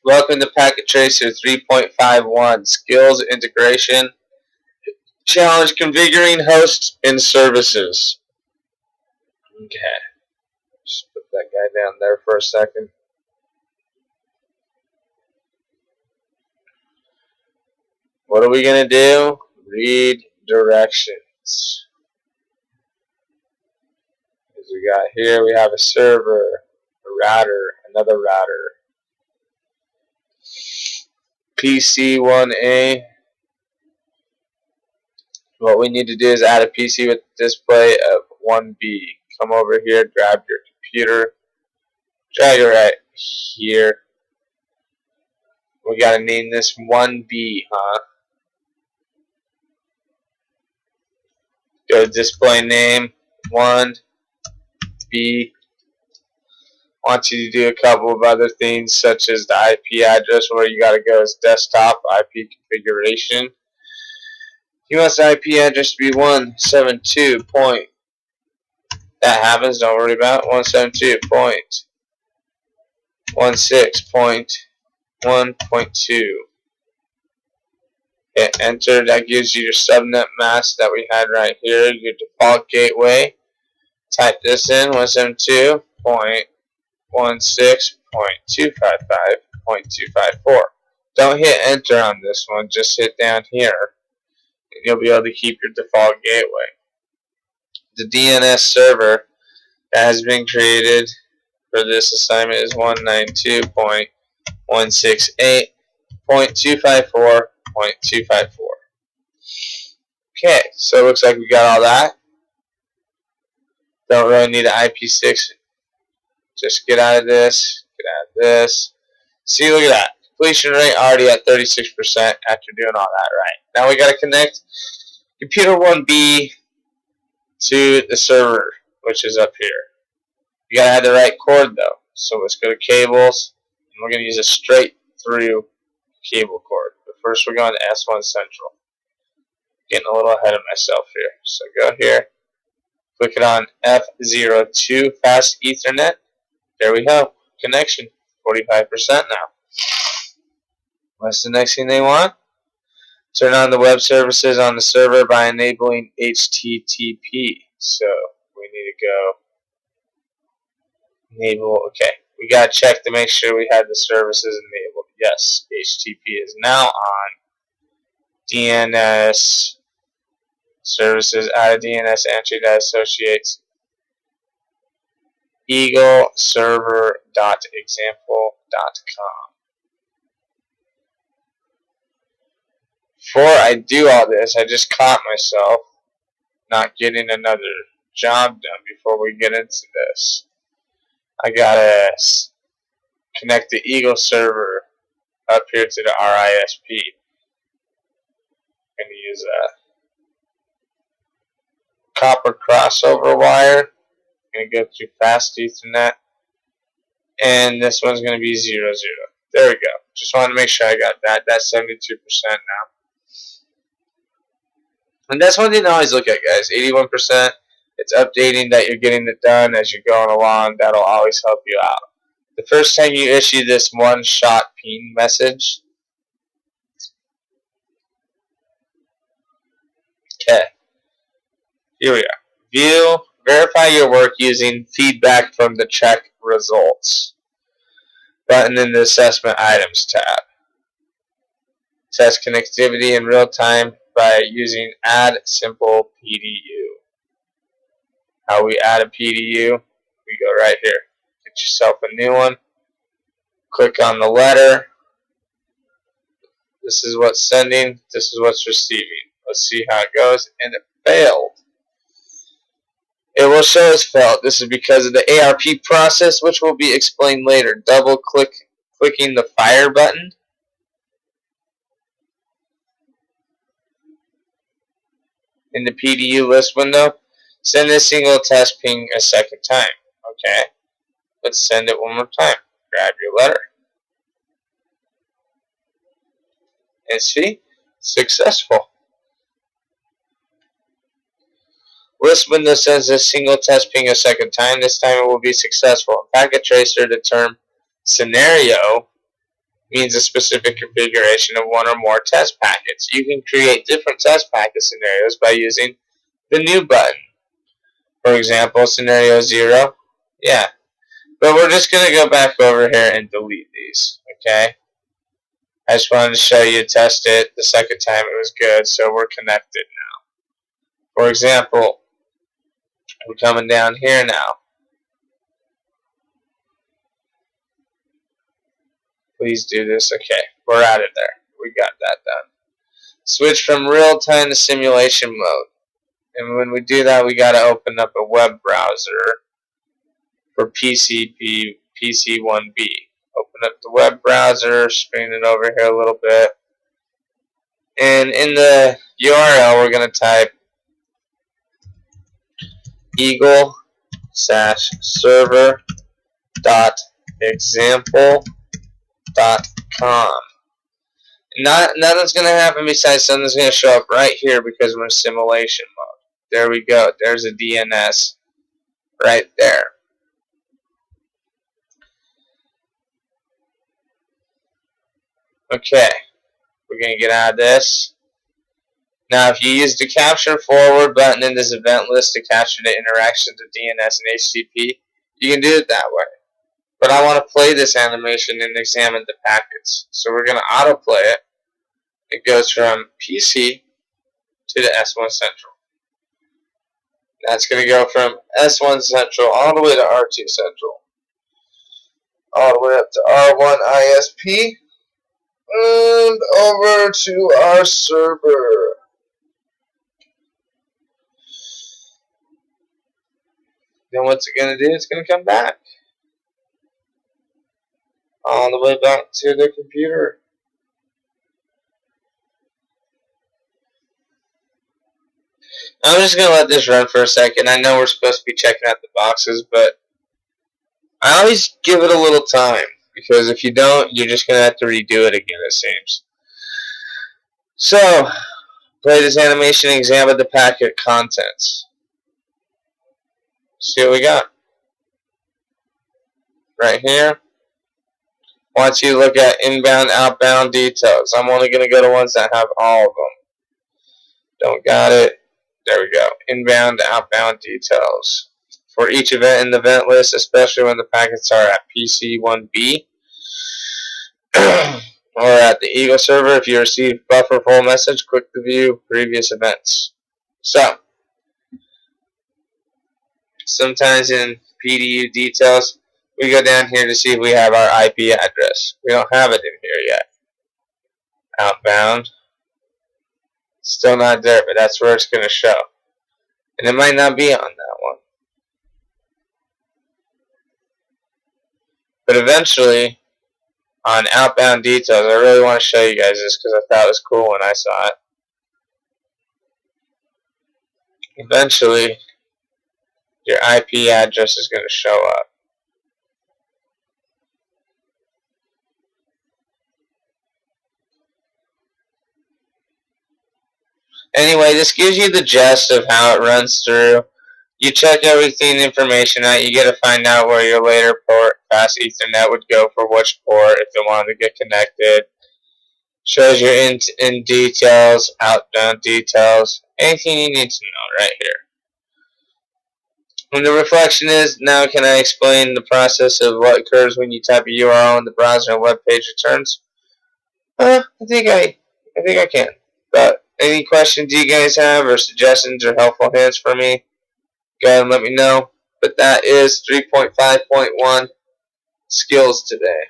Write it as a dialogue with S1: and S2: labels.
S1: Welcome to Packet Tracer 3.51 Skills Integration Challenge Configuring Hosts and Services. Okay, just put that guy down there for a second. What are we going to do? Read directions. As we got here, we have a server, a router, another router. PC1A. What we need to do is add a PC with display of 1B. Come over here, grab your computer, drag it right here. We gotta name this 1B, huh? Go to display name 1B. Want you to do a couple of other things such as the IP address. Where you gotta go is desktop IP configuration. You want the IP address to be 172. That happens, don't worry about it. 172.16.1.2. Hit enter. That gives you your subnet mask that we had right here, your default gateway. Type this in, 172.16.255.254. Don't hit enter on this one, just hit down here, and you'll be able to keep your default gateway. The DNS server that has been created for this assignment is 192.168.254.254. Okay, so it looks like we got all that. Don't really need an IP6. Just get out of this, get out of this. See, look at that. Completion rate already at 36% after doing all that right. Now we got to connect computer 1B to the server, which is up here. You got to have the right cord though. So let's go to cables, and we're going to use a straight through cable cord. But first we're going to S1 Central. Getting a little ahead of myself here. So go here, click it on F02 Fast Ethernet. There we go. Connection, 45% now. What's the next thing they want? Turn on the web services on the server by enabling HTTP. So we need to go enable. Okay, we gotta check to make sure we have the services enabled. Yes, HTTP is now on. DNS services, add a DNS entry that associates eagleserver.example.com. Before I do all this, I just caught myself not getting another job done before we get into this. I gotta connect the Eagle server up here to the RISP. I'm going to use a copper crossover wire. I'm going to go through Fast Ethernet. And this one's going to be 00. There we go. Just wanted to make sure I got that. That's 72% now. And that's one thing to always look at, guys. 81%. It's updating that you're getting it done as you're going along. That'll always help you out. The first time you issue this one-shot ping message, okay, here we are. View, verify your work using feedback from the check results button in the assessment items tab. Test connectivity in real time by using add simple PDU. How we add a PDU? We go right here. Get yourself a new one. Click on the letter. This is what's sending. This is what's receiving. Let's see how it goes. And it failed. It will show as failed. This is because of the ARP process, which will be explained later. Double clicking the fire button. In the PDU list window, send a single test ping a second time. Okay, let's send it one more time. Grab your letter. And see, successful. List window sends a single test ping a second time. This time it will be successful. Packet Tracer, the term scenario means a specific configuration of one or more test packets. You can create different test packet scenarios by using the new button. For example, scenario 0. Yeah. But we're just going to go back over here and delete these. Okay? I just wanted to show you, test it. The second time it was good, so we're connected now. For example, we're coming down here now. Please do this. Okay, we're out of there. We got that done. Switch from real-time to simulation mode. And when we do that, we got to open up a web browser for PC1B. Open up the web browser, screen it over here a little bit. And in the URL, we're going to type eagle-server.example.com. Nothing's going to happen besides something's going to show up right here because we're in simulation mode. There we go. There's a DNS right there. Okay. We're going to get out of this. Now, if you use the capture forward button in this event list to capture the interactions of DNS and HTTP, you can do it that way. But I want to play this animation and examine the packets. So we're going to autoplay it. It goes from PC to the S1 Central. That's going to go from S1 Central all the way to R2 Central. All the way up to R1 ISP. And over to our server. Then what's it going to do? It's going to come back. All the way back to the computer. I'm just going to let this run for a second. I know we're supposed to be checking out the boxes, but I always give it a little time. Because if you don't, you're just going to have to redo it again, it seems. So, play this animation and examine the packet contents. See what we got. Right here. Wants you to look at inbound, outbound details. I'm only going to go to ones that have all of them. Don't got it. There we go. Inbound, outbound details. For each event in the event list, especially when the packets are at PC1B or at the Eagle server. If you receive buffer full message, click to view previous events. So, sometimes in PDU details, we go down here to see if we have our IP address. We don't have it in here yet. Outbound. Still not there, but that's where it's going to show. And it might not be on that one. But eventually, on outbound details, I really want to show you guys this because I thought it was cool when I saw it. Eventually, your IP address is going to show up. Anyway, this gives you the gist of how it runs through. You check everything, information out. You get to find out where your later port, fast Ethernet, would go for which port if it wanted to get connected. Shows your in details, outbound details, anything you need to know right here. And the reflection is, now can I explain the process of what occurs when you type a URL in the browser and a web page returns? I think I can. But any questions you guys have or suggestions or helpful hints for me, go ahead and let me know. But that is 3.5.1 skills today.